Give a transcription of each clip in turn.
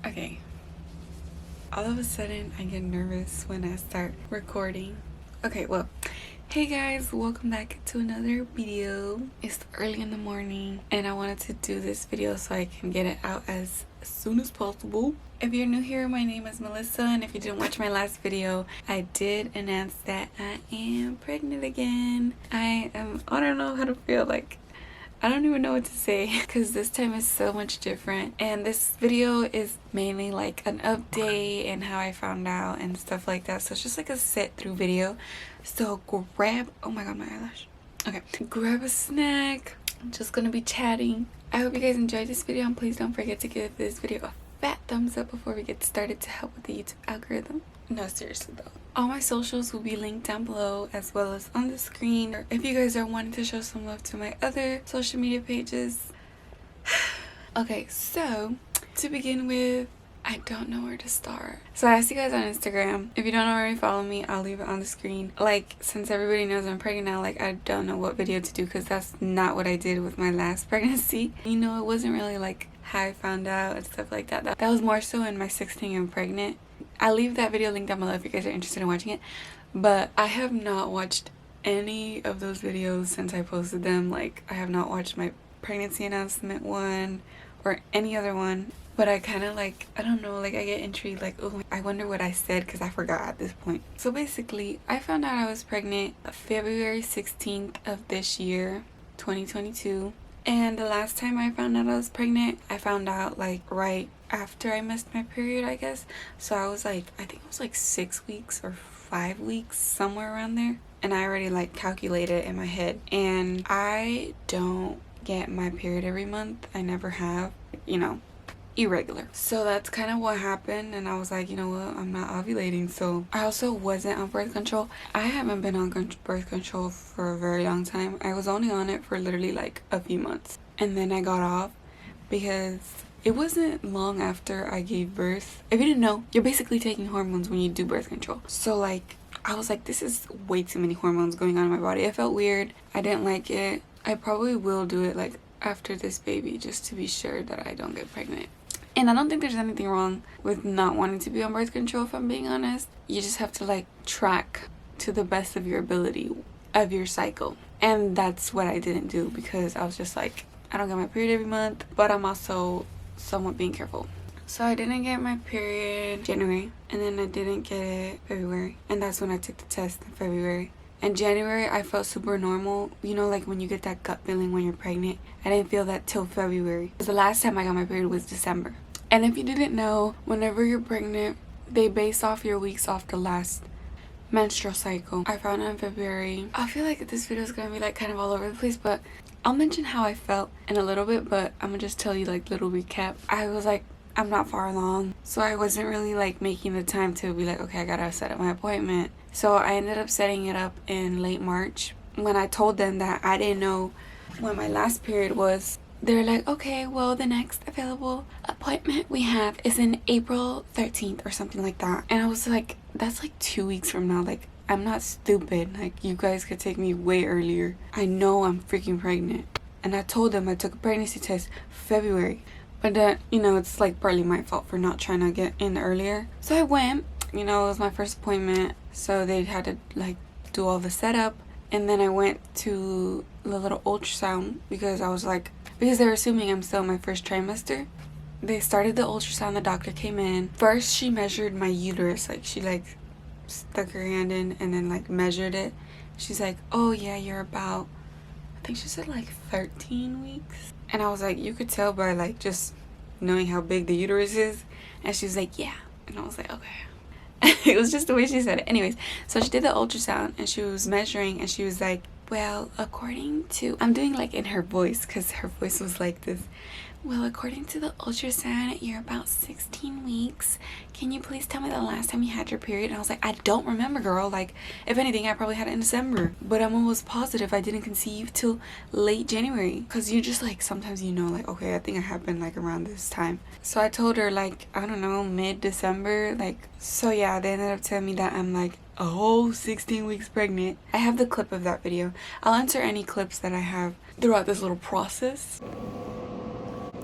Okay, all of a sudden I get nervous when I start recording. Okay, well, hey guys, welcome back to another video. It's early in the morning and I wanted to do this video so I can get it out as soon as possible. If you're new here, my name is Melissa, and if you didn't watch my last video, I did announce that I am pregnant again. I don't know how to feel. Like, I don't even know what to say because this time is so much different, and this video is mainly like an update and how I found out and stuff like that. So it's just like a sit through video. So grab, oh my god, my eyelash. Okay, grab a snack. I'm just gonna be chatting. I hope you guys enjoyed this video, and please don't forget to give this video a fat thumbs up before we get started to help with the YouTube algorithm. No, seriously though. All my socials will be linked down below as well as on the screen. If you guys are wanting to show some love to my other social media pages. Okay, so to begin with, I don't know where to start. So I asked you guys on Instagram. If you don't already follow me, I'll leave it on the screen. Like, since everybody knows I'm pregnant now, like, I don't know what video to do because that's not what I did with my last pregnancy. You know, it wasn't really like how I found out and stuff like that. That was more so in my 16th and pregnant. I'll leave that video linked down below if you guys are interested in watching it. But I have not watched any of those videos since I posted them. Like, I have not watched my pregnancy announcement one or any other one. But I kind of like, I don't know, like I get intrigued, like, oh, I wonder what I said because I forgot at this point. So basically, I found out I was pregnant February 16th of this year, 2022. And the last time I found out I was pregnant, I found out like right after I missed my period, I guess. So I was like, I think it was like 6 weeks or 5 weeks, somewhere around there. And I already like calculated it in my head. And I don't get my period every month. I never have, you know, irregular. So that's kind of what happened, and I was like, you know what, I'm not ovulating. So I also wasn't on birth control. I haven't been on birth control for a very long time. I was only on it for literally like a few months, and then I got off because it wasn't long after I gave birth. If you didn't know, you're basically taking hormones when you do birth control. So like, I was like, this is way too many hormones going on in my body. It felt weird. I didn't like it. I probably will do it like after this baby just to be sure that I don't get pregnant. And I don't think there's anything wrong with not wanting to be on birth control, if I'm being honest. You just have to like track to the best of your ability of your cycle. And that's what I didn't do because I was just like, I don't get my period every month, but I'm also somewhat being careful. So I didn't get my period January, and then I didn't get it February. And that's when I took the test in February. In January, I felt super normal. You know, like when you get that gut feeling when you're pregnant. I didn't feel that till February. Because the last time I got my period was December. And if you didn't know, whenever you're pregnant, they base off your weeks off the last menstrual cycle. I found out in February. I feel like this video is going to be like kind of all over the place, but I'll mention how I felt in a little bit, but I'm going to just tell you like little recap. I was like, I'm not far along, so I wasn't really like making the time to be like, okay, I gotta set up my appointment. So I ended up setting it up in late March. When I told them that I didn't know when my last period was, they were like, okay, well, the next available appointment we have is in April 13th or something like that. And I was like, that's like 2 weeks from now. Like, I'm not stupid. Like, you guys could take me way earlier. I know I'm freaking pregnant. And I told them I took a pregnancy test February. But then, you know, it's like partly my fault for not trying to get in earlier. So I went, you know, it was my first appointment. So they had to like do all the setup. And then I went to the little ultrasound because I was like, because they were assuming I'm still in my first trimester. They started the ultrasound, the doctor came in. First, she measured my uterus. Like, she like stuck her hand in and then like measured it. She's like, oh yeah, you're about, I think she said like 13 weeks. And I was like, you could tell by like just knowing how big the uterus is. And she was like, yeah. And I was like, okay. It was just the way she said it. Anyways, so she did the ultrasound and she was measuring and she was like, well, according to, I'm doing like in her voice because her voice was like this. Well, according to the ultrasound, you're about 16 weeks. Can you please tell me the last time you had your period? And I was like, I don't remember, girl. Like, if anything, I probably had it in December. But I'm almost positive I didn't conceive till late January. Because you just like, sometimes you know, like, okay, I think it happened like around this time. So I told her like, I don't know, mid-December. Like, so yeah, they ended up telling me that I'm like a whole 16 weeks pregnant. I have the clip of that video. I'll enter any clips that I have throughout this little process.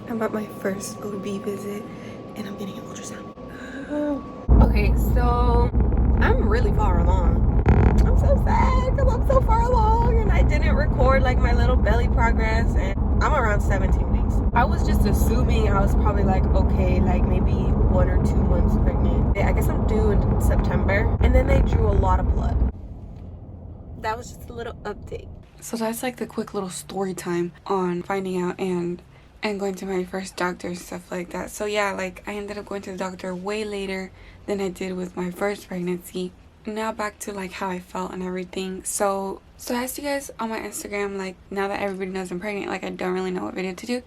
I'm at my first OB visit and I'm getting an ultrasound. Okay, so I'm really far along. I'm so sad because I'm so far along and I didn't record like my little belly progress, and I'm around 17 weeks. I was just assuming I was probably like, okay, like maybe 1 or 2 months pregnant. I guess I'm due in September, and then they drew a lot of blood. That was just a little update. So that's like the quick little story time on finding out and going to my first doctor and stuff like that. So yeah, like I ended up going to the doctor way later than I did with my first pregnancy. Now back to like how I felt and everything. So I asked you guys on my Instagram, like now that everybody knows I'm pregnant, like I don't really know what video to do.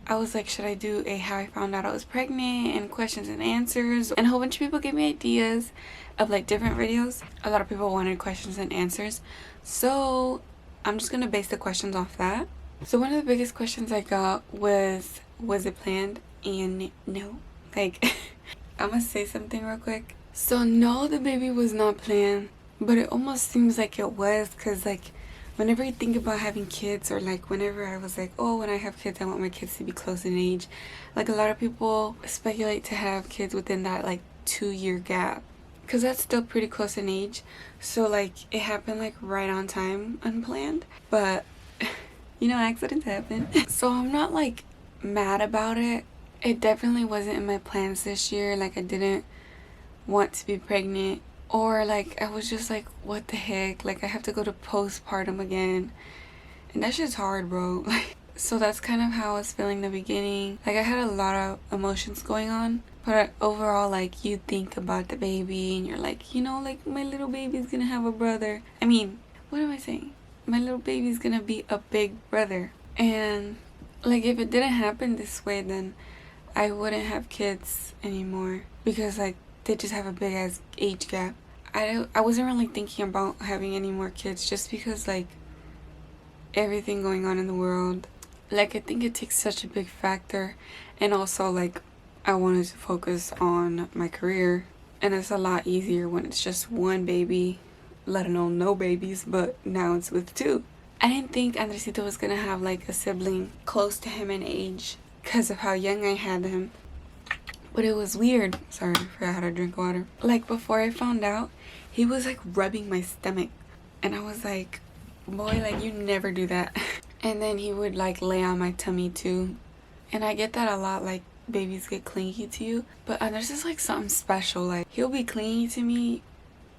I was like, should I do a how I found out I was pregnant and questions and answers? And a whole bunch of people gave me ideas of like different videos. A lot of people wanted questions and answers. So I'm just gonna base the questions off that. So one of the biggest questions I got was it planned? And no. Like, I'm gonna say something real quick. So no, the baby was not planned, but it almost seems like it was, because like whenever you think about having kids, or like whenever I was like, oh, when I have kids I want my kids to be close in age, like a lot of people speculate to have kids within that like 2-year gap, because that's still pretty close in age. So like it happened like right on time, unplanned, but you know, accidents happen. So I'm not like mad about it. It definitely wasn't in my plans this year. Like I didn't want to be pregnant, or like I was just like, what the heck, like I have to go to postpartum again, and that shit's hard, bro. Like, so that's kind of how I was feeling in the beginning. Like I had a lot of emotions going on, but overall, like you think about the baby and you're like, you know, like my little baby's gonna have a brother. I mean, what am I saying? My little baby's gonna be a big brother. And like if it didn't happen this way, then I wouldn't have kids anymore, because like they just have a big ass age gap. I wasn't really thinking about having any more kids, just because like everything going on in the world. Like I think it takes such a big factor, and also like I wanted to focus on my career, and it's a lot easier when it's just one baby, let alone no babies, but now it's with 2. I didn't think Andresito was gonna have like a sibling close to him in age because of how young I had him. But it was weird. Sorry, I forgot how to drink water. Like before I found out, he was like rubbing my stomach, and I was like, boy, like you never do that. And then he would like lay on my tummy too. And I get that a lot, like babies get clingy to you, but there's just like something special. Like he'll be clingy to me.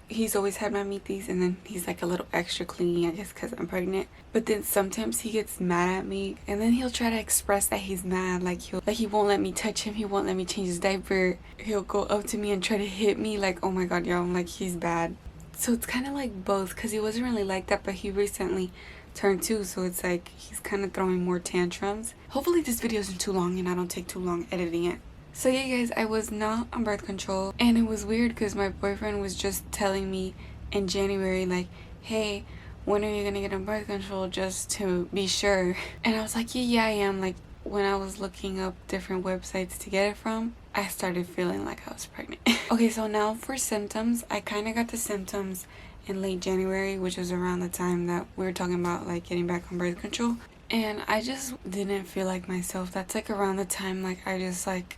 He's always had my meaties, and then he's like a little extra clingy, I guess because I'm pregnant. But then sometimes he gets mad at me, and then he'll try to express that he's mad. Like he won't let me touch him, he won't let me change his diaper. He'll go up to me and try to hit me. Like, oh my god, yo, I'm like, he's bad. So it's kind of like both, because he wasn't really like that, but he recently turned 2, so it's like he's kind of throwing more tantrums. Hopefully this video isn't too long and I don't take too long editing it. So yeah, guys, I was not on birth control, and it was weird because my boyfriend was just telling me in January, like, hey, when are you gonna get on birth control, just to be sure? And I was like, yeah, I am. Like when I was looking up different websites to get it from, I started feeling like I was pregnant. Okay, so now for symptoms, I kind of got the symptoms in late January, which was around the time that we were talking about like getting back on birth control, and I just didn't feel like myself. That's like around the time like I just like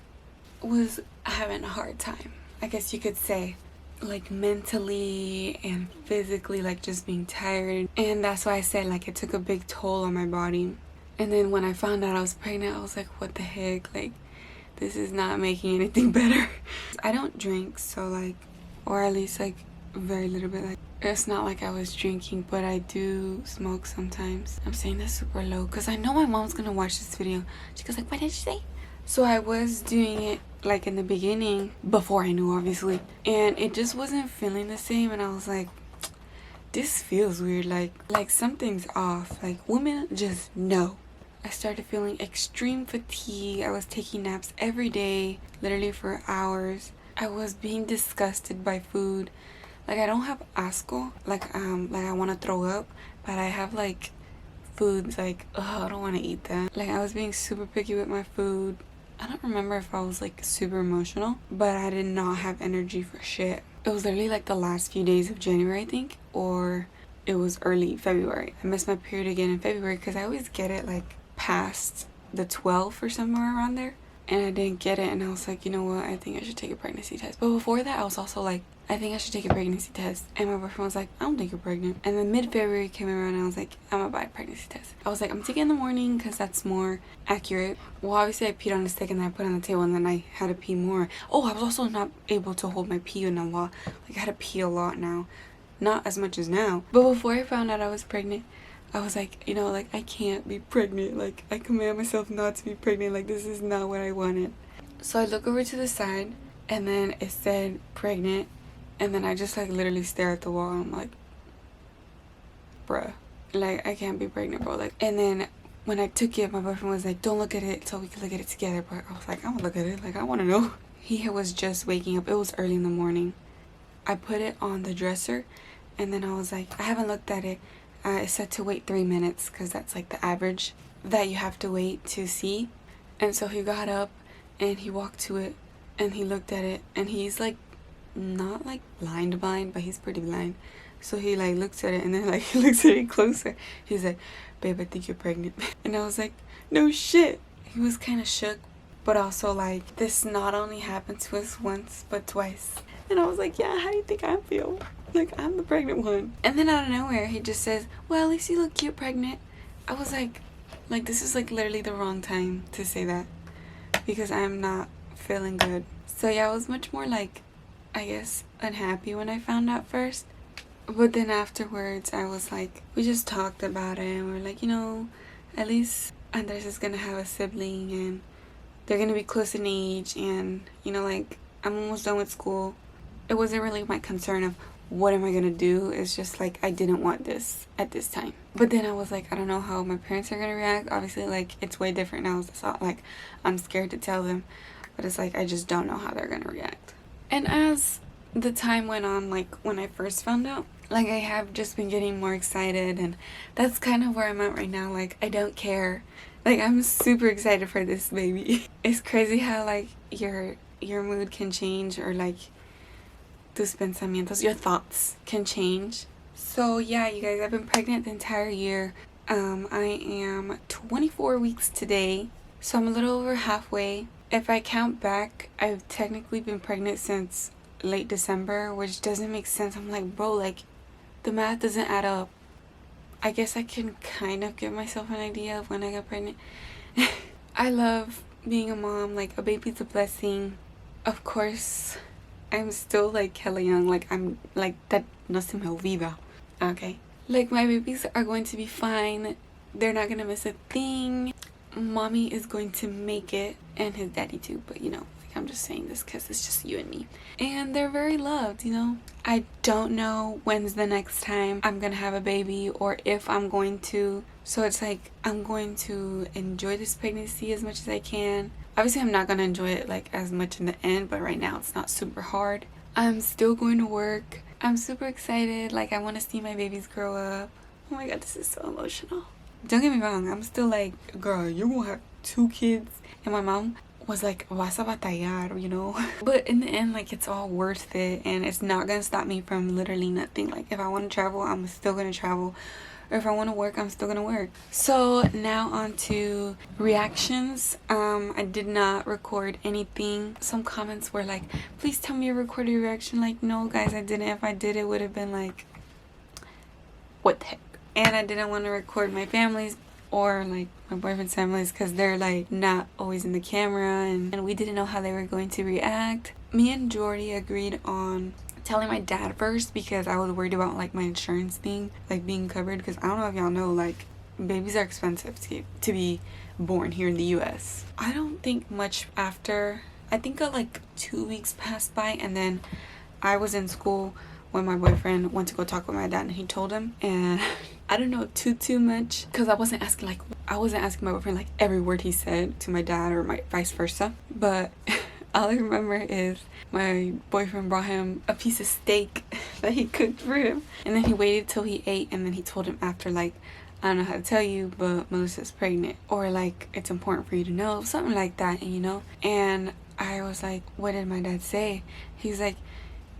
was having a hard time, I guess you could say, like mentally and physically, like just being tired. And that's why I said like it took a big toll on my body. And then when I found out I was pregnant, I was like, what the heck, like this is not making anything better. I don't drink, so like, or at least like very little bit. Like it's not like I was drinking, but I do smoke sometimes. I'm saying this super low because I know my mom's gonna watch this video. She goes like, what did she say? So I was doing it like in the beginning, before I knew obviously, and it just wasn't feeling the same, and I was like, this feels weird, like something's off, like women just know. I started feeling extreme fatigue. I was taking naps every day, literally for hours. I was being disgusted by food. Like I don't have asco, like I want to throw up, but I have like foods like, oh, I don't want to eat that. Like I was being super picky with my food. I don't remember if I was like super emotional, but I did not have energy for shit. It was literally like the last few days of January, I think, or it was early February. I missed my period again in February because I always get it like past the 12th or somewhere around there. and I didn't get it, and I was like, you know what, I think I should take a pregnancy test. But before that, I was also like, I think I should take a pregnancy test. And my boyfriend was like, I don't think you're pregnant. And then mid-February came around and I was like, I'm gonna buy a pregnancy test. I was like, I'm taking in the morning because that's more accurate. Well, obviously I peed on a stick and then I put it on the table and then I had to pee more. Oh, I was also not able to hold my pee in a lot. Like, I had to pee a lot now. Not as much as now. But before I found out I was pregnant, I was like, you know, like, I can't be pregnant. Like, I command myself not to be pregnant. Like, this is not what I wanted. So I look over to the side and then it said pregnant. And then I just like literally stare at the wall. I'm like, bruh, like, I can't be pregnant, bro. Like, and then when I took it, my boyfriend was like, don't look at it so we can look at it together. But I was like, I'm gonna look at it. Like, I want to know. He was just waking up. It was early in the morning. I put it on the dresser and then I was like, I haven't looked at it. It said to wait 3 minutes because that's like the average that you have to wait to see. And so he got up and he walked to it and he looked at it, and he's like, not like blind, but he's pretty blind. So he like looks at it and then like he looks at it closer. He's like, babe, I think you're pregnant. And I was like, no shit. He was kind of shook, but also like, this not only happened to us once but twice. And I was like, yeah, how do you think I feel? Like, I'm the pregnant one. And then out of nowhere he just says, well, at least you look cute pregnant. I was like, this is like literally the wrong time to say that because I'm not feeling good. So yeah, I was much more like, I guess, unhappy when I found out first. But then afterwards I was like, we just talked about it and we're like, you know, at least Andres is gonna have a sibling and they're gonna be close in age, and you know, like, I'm almost done with school. It wasn't really my concern of what am I gonna do. It's just like, I didn't want this at this time. But then I was like, I don't know how my parents are gonna react. Obviously, like, it's way different now. It's not like I'm scared to tell them, but it's like, I just don't know how they're gonna react. And as the time went on, like when I first found out, like, I have just been getting more excited, and that's kind of where I'm at right now. Like, I don't care. Like, I'm super excited for this baby. It's crazy how like your mood can change, or like tus pensamientos, your thoughts can change. So yeah, you guys, I've been pregnant the entire year. I am 24 weeks today, so I'm a little over halfway. If I count back, I've technically been pregnant since late December, which doesn't make sense. I'm like, bro, like, the math doesn't add up. I guess I can kind of give myself an idea of when I got pregnant. I love being a mom. Like, a baby's a blessing. Of course, I'm still like hella young. Like, I'm like, that no se me olvida. Okay. Like, my babies are going to be fine. They're not gonna miss a thing. Mommy is going to make it, and his daddy too, but you know, like, I'm just saying this because it's just you and me. And they're very loved, you know. I don't know when's the next time I'm gonna have a baby, or if I'm going to. So it's like, I'm going to enjoy this pregnancy as much as I can. Obviously, I'm not gonna enjoy it like as much in the end, but right now it's not super hard. I'm still going to work. I'm super excited. Like, I want to see my babies grow up. Oh my god, this is so emotional. Don't get me wrong, I'm still like, girl, you're gonna have 2 kids. And my mom was like, vas a batallar, you know. But in the end, like, it's all worth it, and it's not gonna stop me from literally nothing. Like, if I want to travel, I'm still gonna travel. Or if I want to work, I'm still gonna work. So now on to reactions. I did not record anything. Some comments were like, please tell me you recorded your reaction. Like, no guys, I didn't. If I did, it would have been like, what the heck. And I didn't want to record my family's or like my boyfriend's families because they're like not always in the camera, and we didn't know how they were going to react. Me and Jordy agreed on telling my dad first because I was worried about like my insurance thing, like being covered, because I don't know if y'all know, like, babies are expensive to be born here in the US. I don't think much after, I think like 2 weeks passed by, and then I was in school when my boyfriend went to go talk with my dad, and he told him, and I don't know too much because I wasn't asking my boyfriend like every word he said to my dad, or my vice versa. But all I remember is my boyfriend brought him a piece of steak that he cooked for him, and then he waited till he ate, and then he told him after, like, I don't know how to tell you, but Melissa's pregnant, or like, it's important for you to know, something like that, you know. And I was like, what did my dad say? He's like,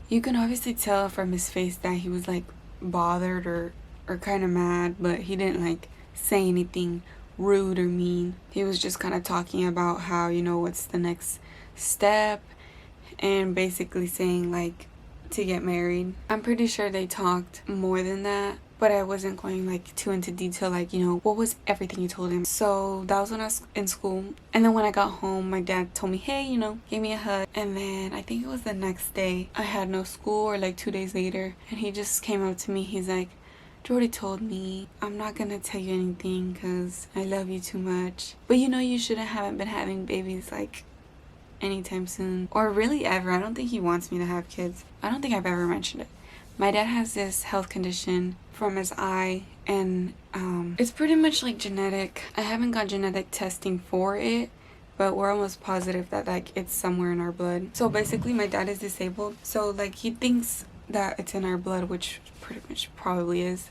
you can obviously tell from his face that he was like bothered or kind of mad, but he didn't like say anything rude or mean. He was just kind of talking about how, you know, what's the next step, and basically saying like to get married. I'm pretty sure they talked more than that, but I wasn't going like too into detail, like, you know, what was everything you told him. So that was when I was in school. And then when I got home, my dad told me, hey, you know, gave me a hug. And then I think it was the next day, I had no school, or like 2 days later, and he just came up to me. He's like, Jordy told me I'm not gonna tell you anything because I love you too much, but you know you haven't been having babies like anytime soon, or really ever. I don't think he wants me to have kids. I don't think I've ever mentioned it. My dad has this health condition from his eye, and it's pretty much like genetic. I haven't got genetic testing for it, but we're almost positive that like it's somewhere in our blood. So basically my dad is disabled, so like he thinks that it's in our blood, which pretty much probably is.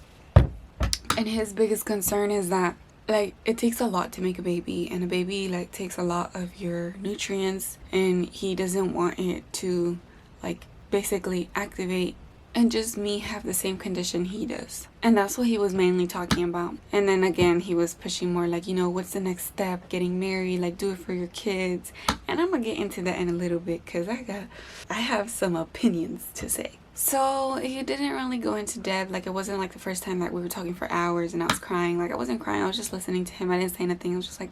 And his biggest concern is that like it takes a lot to make a baby, and a baby like takes a lot of your nutrients, and he doesn't want it to like basically activate and just me have the same condition he does. And that's what he was mainly talking about. And then again, he was pushing more like, you know, what's the next step? Getting married, like do it for your kids. And I'm gonna get into that in a little bit because I have some opinions to say. So he didn't really go into depth. Like it wasn't like the first time that we were talking for hours and I was crying. Like I wasn't crying, I was just listening to him. I didn't say anything. I was just like,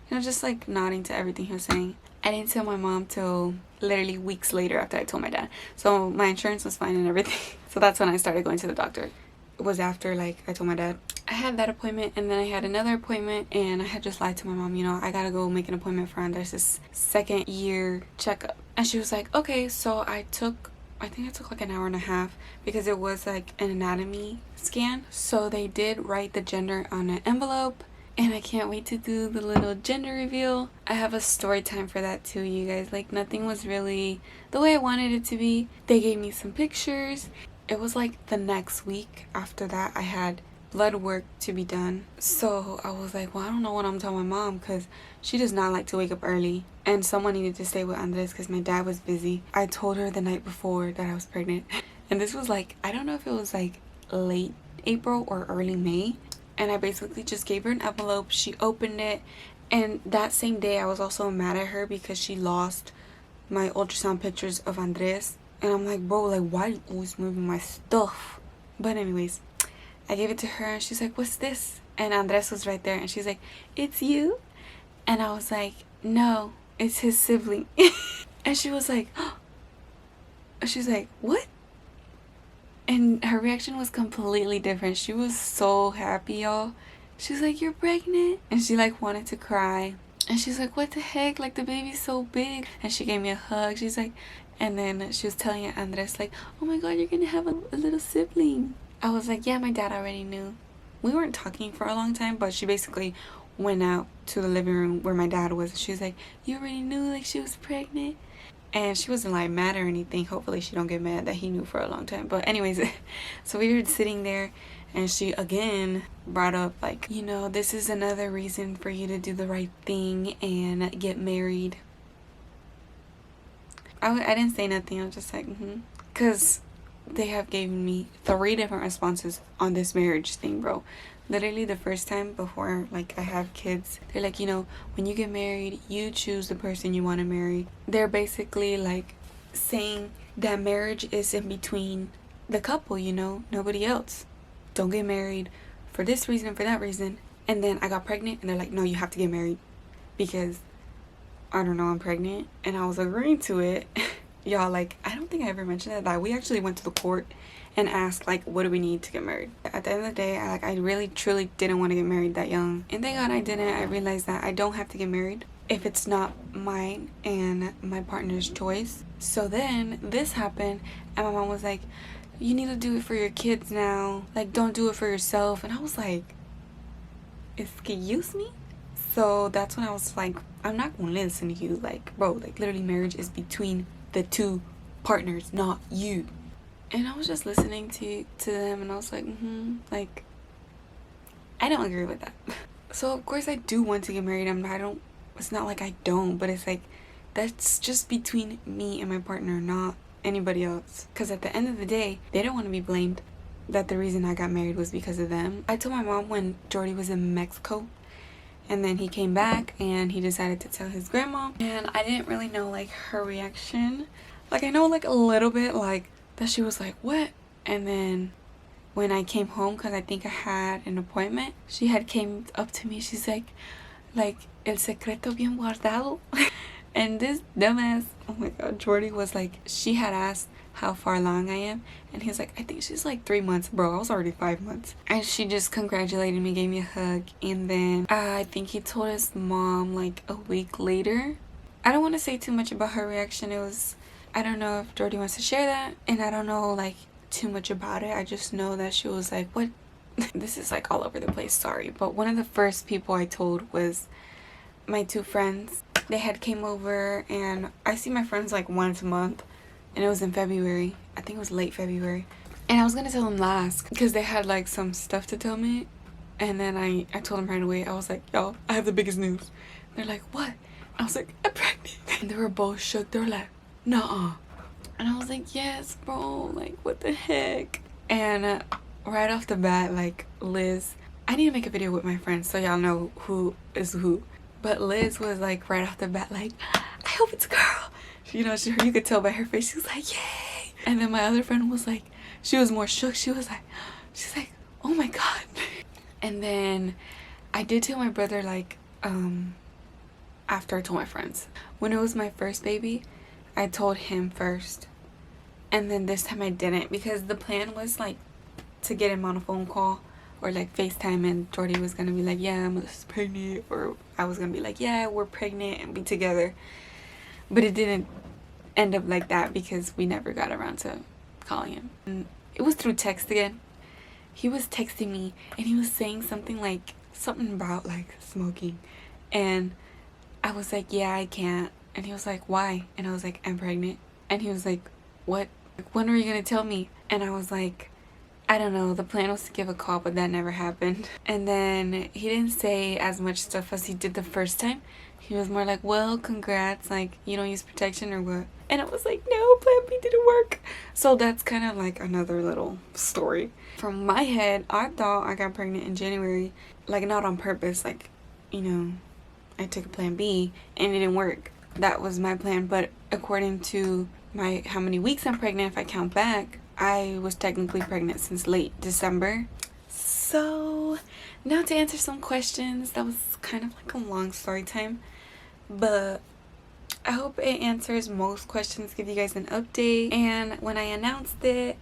you know, just like nodding to everything he was saying. I didn't tell my mom till literally weeks later after I told my dad. So my insurance was fine and everything. So that's when I started going to the doctor. It was after like I told my dad. I had that appointment, and then I had another appointment, and I had just lied to my mom, you know, I gotta go make an appointment for Andres' second year checkup. And she was like, okay. So I think I took like an hour and a half because it was like an anatomy scan. So they did write the gender on an envelope, and I can't wait to do the little gender reveal. I have a story time for that too, you guys. Like nothing was really the way I wanted it to be. They gave me some pictures. It was like the next week after that I had blood work to be done. So I was like, well, I don't know what I'm telling my mom because she does not like to wake up early, and someone needed to stay with Andres because my dad was busy. I told her the night before that I was pregnant, and this was like, I don't know if it was like late April or early May. And I basically just gave her an envelope. She opened it, and that same day I was also mad at her because she lost my ultrasound pictures of Andres. And I'm like, bro, like why are you always moving my stuff? But anyways, I gave it to her, and she's like, what's this? And Andres was right there, and she's like, it's you? And I was like, no, it's his sibling. And she was like, oh. She's like, what? And her reaction was completely different. She was so happy, y'all. She was like, you're pregnant? And she like wanted to cry. And she's like, what the heck? Like the baby's so big. And she gave me a hug. She's like, and then she was telling Andres like, oh my god, you're gonna have a little sibling. I was like, yeah, my dad already knew. We weren't talking for a long time, but she basically went out to the living room where my dad was. She's like, you already knew like she was pregnant? And she wasn't like mad or anything. Hopefully she don't get mad that he knew for a long time. But anyways, so we were sitting there, and she again brought up like, you know, this is another reason for you to do the right thing and get married. I didn't say nothing. I was just like, because they have given me 3 different responses on this marriage thing, bro. Literally the first time before like I have kids, they're like, you know, when you get married, you choose the person you want to marry. They're basically like saying that marriage is in between the couple, you know, nobody else. Don't get married for this reason, for that reason. And then I got pregnant, and they're like, no, you have to get married because I don't know, I'm pregnant. And I was agreeing to it. Y'all, like, I don't think I ever mentioned that we actually went to the court and asked like, what do we need to get married? At the end of the day, I really truly didn't want to get married that young, and thank god I didn't. I realized that I don't have to get married if it's not mine and my partner's choice. So then this happened, and my mom was like, you need to do it for your kids now, like don't do it for yourself. And I was like, excuse me? So that's when I was like, I'm not gonna listen to you. Like, bro, like literally marriage is between the 2 partners, not you. And I was just listening to them, and I was like, like, I don't agree with that. So of course I do want to get married. It's not like I don't, but it's like, that's just between me and my partner, not anybody else. Because at the end of the day, they don't want to be blamed that the reason I got married was because of them. I told my mom when Jordy was in Mexico, And then he came back and he decided to tell his grandma, and I didn't really know like her reaction. Like I know like a little bit like that she was like, what? And then when I came home, because I think I had an appointment, she had came up to me, she's like el secreto bien guardado. And this dumbass, oh my god, Jordy was like, she had asked how far along I am, and he's like, I think she's like 3 months. Bro, I was already 5 months. And she just congratulated me, gave me a hug, and then I think he told his mom like a week later. I don't want to say too much about her reaction. It was, I don't know if Jordy wants to share that, and I don't know like too much about it. I just know that she was like, what? This is like all over the place, sorry, but one of the first people I told was my 2 friends. They had came over, and I see my friends like once a month, and it was in February. I think it was late February, and I was gonna tell them last because they had like some stuff to tell me, and then I told them right away. I was like, yo, I have the biggest news. They're like, what? I was like, I'm pregnant. And they were both shook. They were like, nuh-uh. And I was like, yes, bro, like what the heck. And right off the bat, like Liz, I need to make a video with my friends so y'all know who is who. But Liz was like right off the bat like, I hope it's a girl. You know, you could tell by her face. She was like, yay. And then my other friend was like, she was more shook. She's like, oh my god. And then I did tell my brother like after I told my friends. When it was my first baby, I told him first. And then this time I didn't, because the plan was like to get him on a phone call or like FaceTime, and Jordy was gonna be like, yeah, Melissa's pregnant, or I was gonna be like, yeah, we're pregnant, and be together. But it didn't end up like that because we never got around to calling him. And it was through text again. He was texting me and he was saying something about like smoking, and I was like, yeah, I can't. And he was like, why? And I was like, I'm pregnant. And he was like, what? When are you gonna tell me? And I was like, I don't know, the plan was to give a call, but that never happened. And then he didn't say as much stuff as he did the first time. He was more like, well, congrats, like, you don't use protection or what? And I was like, no, plan B didn't work. So that's kind of like another little story. From my head, I thought I got pregnant in January, like not on purpose, like, you know, I took a plan B and it didn't work. That was my plan, but according to how many weeks I'm pregnant, if I count back, I was technically pregnant since late December. So now to answer some questions. That was kind of like a long story time, but I hope it answers most questions, give you guys an update. And when I announced it,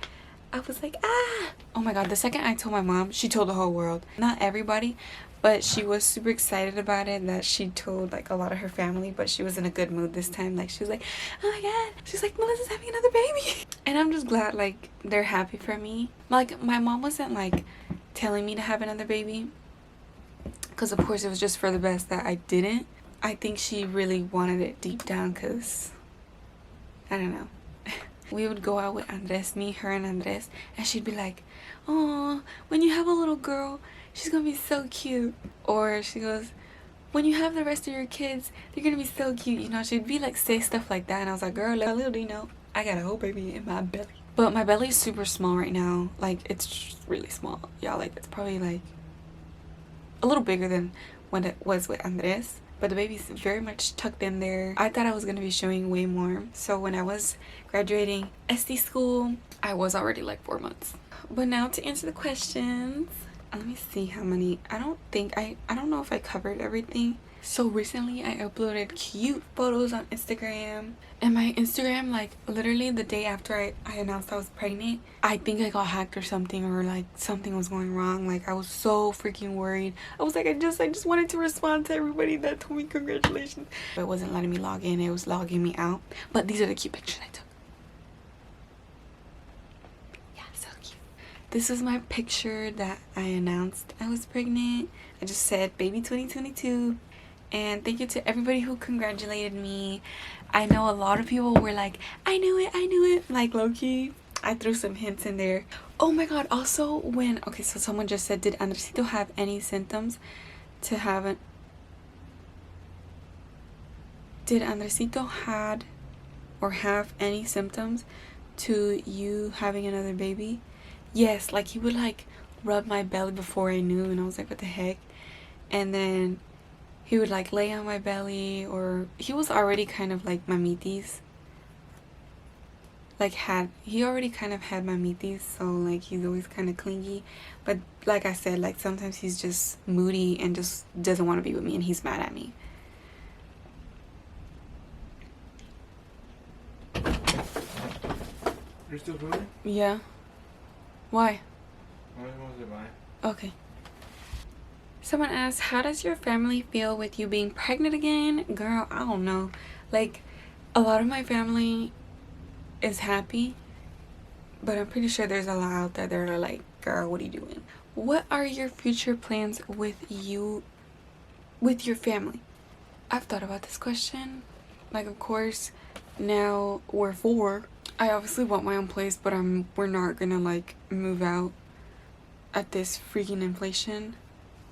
I was like, ah, oh my god. The second I told my mom, she told the whole world. Not everybody, but she was super excited about it, that she told like a lot of her family. But she was in a good mood this time. Like she was like, oh my god, she's like, Melissa's having another baby. And I'm just glad like they're happy for me. Like my mom wasn't like telling me to have another baby, because of course it was just for the best that I didn't. I think she really wanted it deep down, because I don't know. We would go out with Andres, me, her, and Andres, and she'd be like, oh, when you have a little girl, she's gonna be so cute. Or she goes, when you have the rest of your kids, they're gonna be so cute. You know, she'd be like, say stuff like that. And I was like, girl, little do you know, I got a whole baby in my belly. But my belly's super small right now. Like, it's just really small. Y'all, like, it's probably like a little bigger than when it was with Andres. But the baby's very much tucked in there. I thought I was gonna be showing way more. So when I was graduating SD school, I was already like 4 months. But now to answer the questions. Let me see how many. I don't know if I covered everything. So recently I uploaded cute photos on Instagram. And my Instagram, like literally the day after I announced I was pregnant, I think I got hacked or something, or like something was going wrong. Like I was so freaking worried. I was like, I just wanted to respond to everybody that told me congratulations. But it wasn't letting me log in, it was logging me out. But these are the cute pictures I took. Yeah, so cute. This is my picture that I announced I was pregnant. I just said baby 2022. And thank you to everybody who congratulated me. I know a lot of people were like, I knew it, like low-key. I threw some hints in there. Oh my god, also okay, so someone just said, did Andresito have any symptoms to have it? Did Andresito had or have any symptoms to you having another baby? Yes, like he would like rub my belly before I knew, and I was like, what the heck? And then he would like lay on my belly, or he was already kind of like mamitis. Like he already kind of had mamitis, so like he's always kind of clingy. But like I said, like sometimes he's just moody and just doesn't want to be with me, and he's mad at me. You're still filming? Yeah. Why? I was going to say bye. Okay. Someone asked, how does your family feel with you being pregnant again? Girl, I don't know. Like, a lot of my family is happy, but I'm pretty sure there's a lot out there that are like, girl, what are you doing? What are your future plans with your family? I've thought about this question. Like, of course, now we're 4. I obviously want my own place, but we're not gonna like move out at this freaking inflation.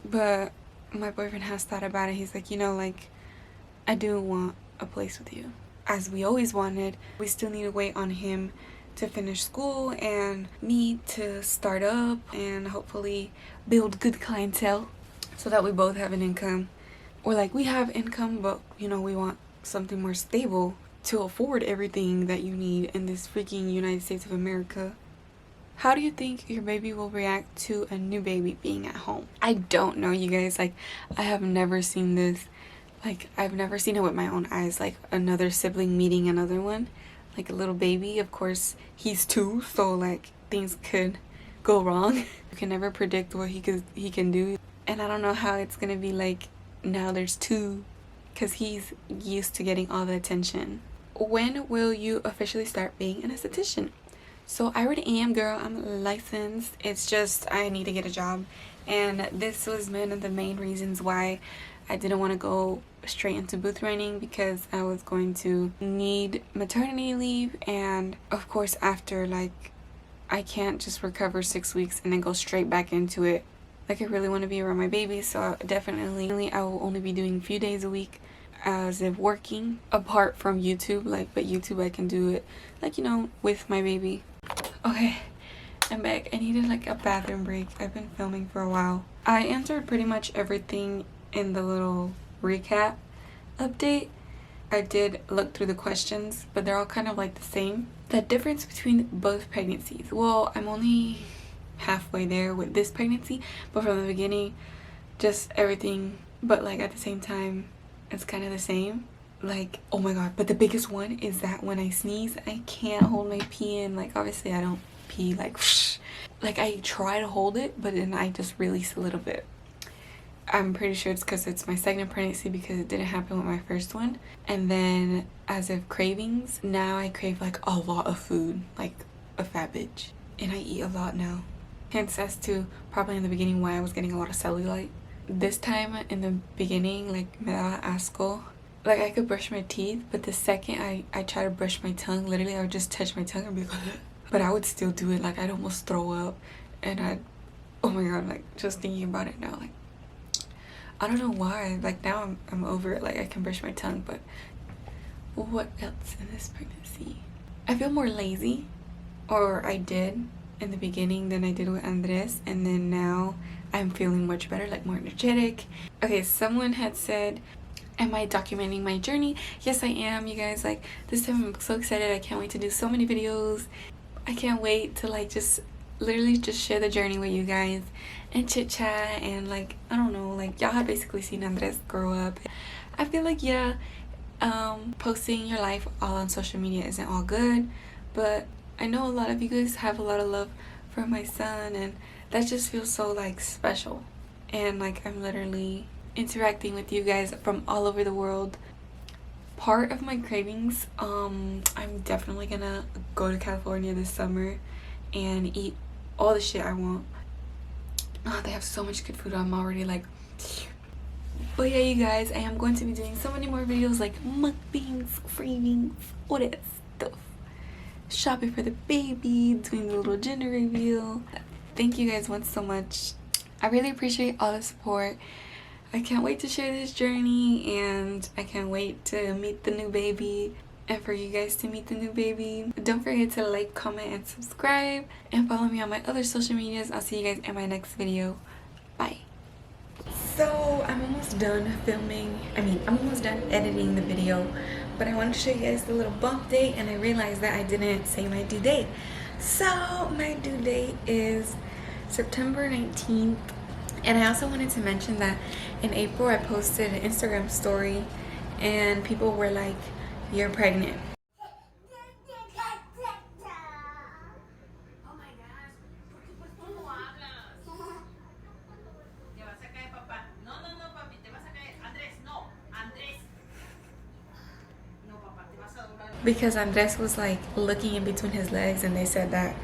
But my boyfriend has thought about it. He's like, you know, like, I do want a place with you, as we always wanted. We still need to wait on him to finish school and me to start up and hopefully build good clientele so that we both have an income. Or like, we have income, but you know, we want something more stable to afford everything that you need in this freaking United States of America. How do you think your baby will react to a new baby being at home? I don't know, you guys. Like, I have never seen this. Like, I've never seen it with my own eyes. Like, another sibling meeting another one. Like, a little baby. Of course, he's 2, so, like, things could go wrong. You can never predict what he can do. And I don't know how it's gonna be like now there's 2, because he's used to getting all the attention. When will you officially start being an esthetician? So I already am, girl. I'm licensed. It's just I need to get a job. And this was one of the main reasons why I didn't want to go straight into booth running, because I was going to need maternity leave. And of course, after, like, I can't just recover 6 weeks and then go straight back into it. Like, I really want to be around my baby. So definitely I will only be doing a few days a week as if working apart from YouTube. Like, but YouTube I can do it, like, you know, with my baby. Okay, I'm back. I needed like a bathroom break. I've been filming for a while. I answered pretty much everything in the little recap update. I did look through the questions, but they're all kind of like the same. The difference between both pregnancies. Well, I'm only halfway there with this pregnancy, but from the beginning, just everything, but like at the same time, it's kind of the same. Like, oh my god, but the biggest one is that when I sneeze, I can't hold my pee in. Like, obviously I don't pee like whoosh. Like, I try to hold it, but then I just release a little bit. I'm pretty sure it's because it's my second pregnancy, because it didn't happen with my first one. And then as of cravings, now I crave like a lot of food, like a fat bitch, and I eat a lot now. Hence as to probably in the beginning why I was getting a lot of cellulite. This time in the beginning, like, me daba asco. Like, I could brush my teeth, but the second I try to brush my tongue, literally I would just touch my tongue and be like, but I would still do it. Like, I'd almost throw up, and oh my god, like, just thinking about it now, like, I don't know why. Like, now I'm over it. Like, I can brush my tongue, but what else in this pregnancy? I feel more lazy, or I did in the beginning than I did with Andres, and then now I'm feeling much better, like more energetic. Okay, someone had said, am I documenting my journey? Yes, I am, you guys. Like, this time I'm so excited. I can't wait to do so many videos. I can't wait to like just literally just share the journey with you guys and chit chat, and like, I don't know, like, y'all have basically seen Andres grow up. I feel like, yeah, posting your life all on social media isn't all good, but I know a lot of you guys have a lot of love for my son, and that just feels so like special. And like, I'm literally interacting with you guys from all over the world. Part of my cravings, I'm definitely gonna go to California this summer and eat all the shit I want. Oh, they have so much good food. I'm already like, but yeah, you guys, I am going to be doing so many more videos, like mukbangs, cravings, all that stuff, shopping for the baby, doing the little gender reveal. Thank you guys once so much. I really appreciate all the support. I can't wait to share this journey, and I can't wait to meet the new baby and for you guys to meet the new baby. Don't forget to like, comment, and subscribe, and follow me on my other social medias. I'll see you guys in my next video. Bye. So I'm almost almost done filming. I'm almost done editing the video, but I wanted to show you guys the little bump date, and I realized that I didn't say my due date. So my due date is September 19th. And I also wanted to mention that in April I posted an Instagram story and people were like, "You're pregnant." Because Andres was like looking in between his legs, and they said that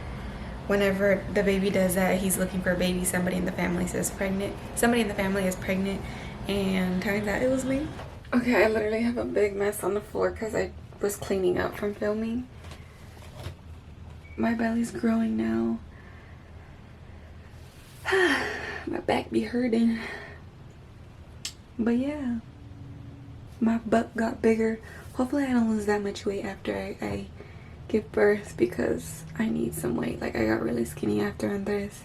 whenever the baby does that, he's looking for a baby. Somebody in the family is pregnant, and turns out it was me. Okay, I literally have a big mess on the floor because I was cleaning up from filming. My belly's growing now. My back be hurting. But yeah, my butt got bigger. Hopefully I don't lose that much weight after I give birth, because I need some weight. Like, I got really skinny after Andres.